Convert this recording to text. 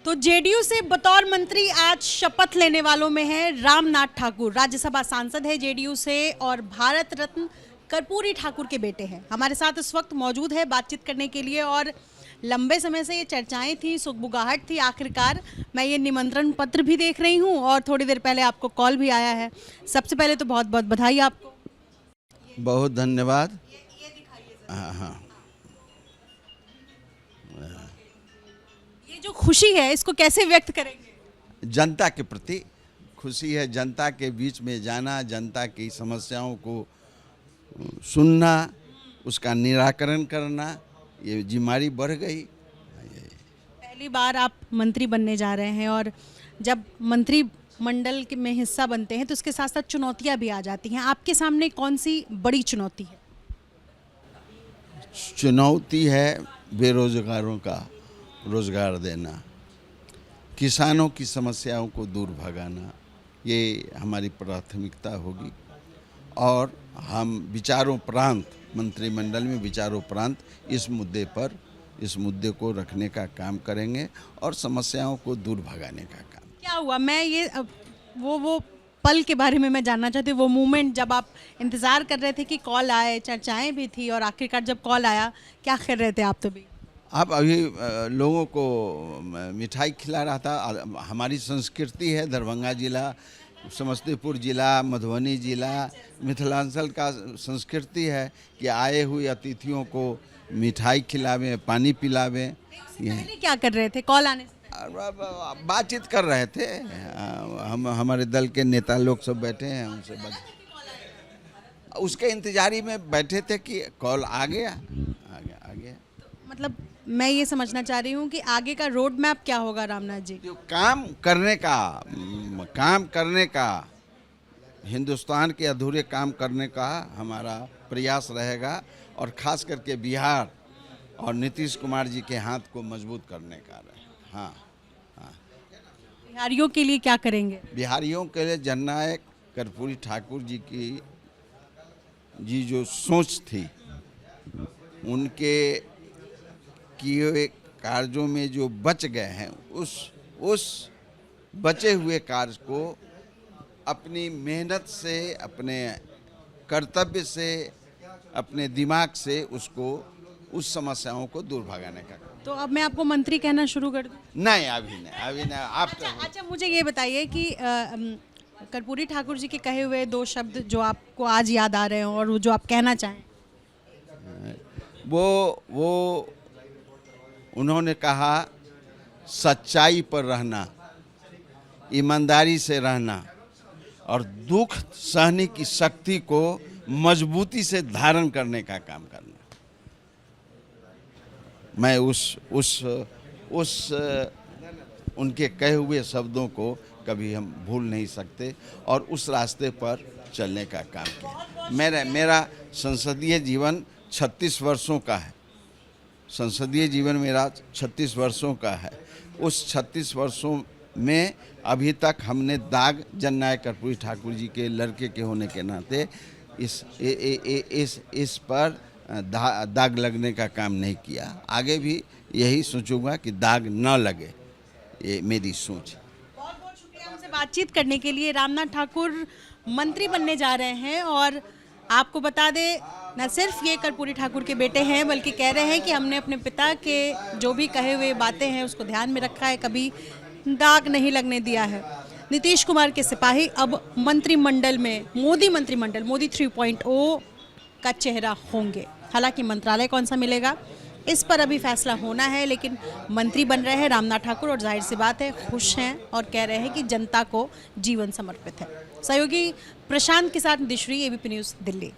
तो जेडीयू से बतौर मंत्री आज शपथ लेने वालों में है रामनाथ ठाकुर। राज्यसभा सांसद है जेडीयू से और भारत रत्न कर्पूरी ठाकुर के बेटे हैं। हमारे साथ इस वक्त मौजूद है बातचीत करने के लिए। और लंबे समय से ये चर्चाएं थी, सुगबुगाहट थी। आखिरकार मैं ये निमंत्रण पत्र भी देख रही हूँ और थोड़ी देर पहले आपको कॉल भी आया है। सबसे पहले तो बहुत बहुत बधाई आपको। बहुत धन्यवाद। ये दिखाइए हाँ, ये जो खुशी है इसको कैसे व्यक्त करेंगे? जनता के प्रति खुशी है। जनता के बीच में जाना, जनता की समस्याओं को सुनना, उसका निराकरण करना, ये जिम्मेदारी बढ़ गई। पहली बार आप मंत्री बनने जा रहे हैं और जब मंत्री मंडल में हिस्सा बनते हैं तो उसके साथ साथ चुनौतियां भी आ जाती हैं। आपके सामने कौन सी बड़ी चुनौती है? चुनौती है बेरोजगारों का रोजगार देना, किसानों की समस्याओं को दूर भगाना, ये हमारी प्राथमिकता होगी। और हम विचारोपरांत मंत्रिमंडल में विचारोपरांत इस मुद्दे को रखने का काम करेंगे और समस्याओं को दूर भगाने का काम। क्या हुआ? मैं ये वो पल के बारे में मैं जानना चाहती हूँ। वो मोमेंट जब आप इंतज़ार कर रहे थे कि कॉल आए, चर्चाएं भी थी और आखिरकार जब कॉल आया, क्या कर रहे थे आप? तो भी आप अभी लोगों को मिठाई खिला रहा था। हमारी संस्कृति है, दरभंगा जिला, समस्तीपुर जिला, मधुबनी जिला, मिथिलांचल का संस्कृति है कि आए हुए अतिथियों को मिठाई खिलावें, पानी पिलावें। पहले क्या कर रहे थे कॉल आने से? बातचीत कर रहे थे। हम हमारे दल के नेता लोग सब बैठे हैं, उनसे उसके इंतजारी में बैठे थे कि कॉल आ गया। मतलब मैं ये समझना चाह रही हूँ कि आगे का रोड मैप क्या होगा रामनाथ जी? जो काम करने का हिंदुस्तान के अधूरे काम करने का हमारा प्रयास रहेगा और खास करके बिहार और नीतीश कुमार जी के हाथ को मजबूत करने का रहेगा। हाँ। बिहारियों के लिए क्या करेंगे? बिहारियों के लिए जननायक कर्पूरी ठाकुर जी जो सोच थी, उनके किए हुए कार्यों में जो बच गए हैं, उस बचे हुए कार्य को अपनी मेहनत से, अपने कर्तव्य से, अपने दिमाग से उस समस्याओं को दूर भगाने का। तो अब मैं आपको मंत्री कहना शुरू कर दूं? नहीं, अभी नहीं। आप अच्छा, मुझे ये बताइए कि कर्पूरी ठाकुर जी के कहे हुए दो शब्द जो आपको आज याद आ रहे हो और जो आप कहना चाहें। वो उन्होंने कहा, सच्चाई पर रहना, ईमानदारी से रहना और दुख सहने की शक्ति को मजबूती से धारण करने का काम करना। मैं उस उनके कहे हुए शब्दों को कभी हम भूल नहीं सकते और उस रास्ते पर चलने का काम किया। मेरा संसदीय जीवन 36 वर्षों का है। संसदीय जीवन मेरा 36 वर्षों का है। उस 36 वर्षों में अभी तक हमने दाग जननायक कर्पूरी ठाकुर जी के लड़के के होने के नाते इस पर दाग लगने का काम नहीं किया। आगे भी यही सोचूंगा कि दाग न लगे, ये मेरी सोच है। बहुत बहुत शुक्रिया हमसे बातचीत करने के लिए। रामनाथ ठाकुर मंत्री बनने जा रहे हैं और आपको बता दें, न सिर्फ ये कर्पूरी ठाकुर के बेटे हैं बल्कि कह रहे हैं कि हमने अपने पिता के जो भी कहे हुए बातें हैं उसको ध्यान में रखा है, कभी दाग नहीं लगने दिया है। नीतीश कुमार के सिपाही अब मंत्रिमंडल में मोदी 3.0 का चेहरा होंगे। हालांकि मंत्रालय कौन सा मिलेगा इस पर अभी फैसला होना है, लेकिन मंत्री बन रहे हैं रामनाथ ठाकुर और जाहिर सी बात है खुश हैं और कह रहे हैं कि जनता को जीवन समर्पित है। सहयोगी प्रशांत के साथ दिशरी, एबीपी न्यूज़, दिल्ली।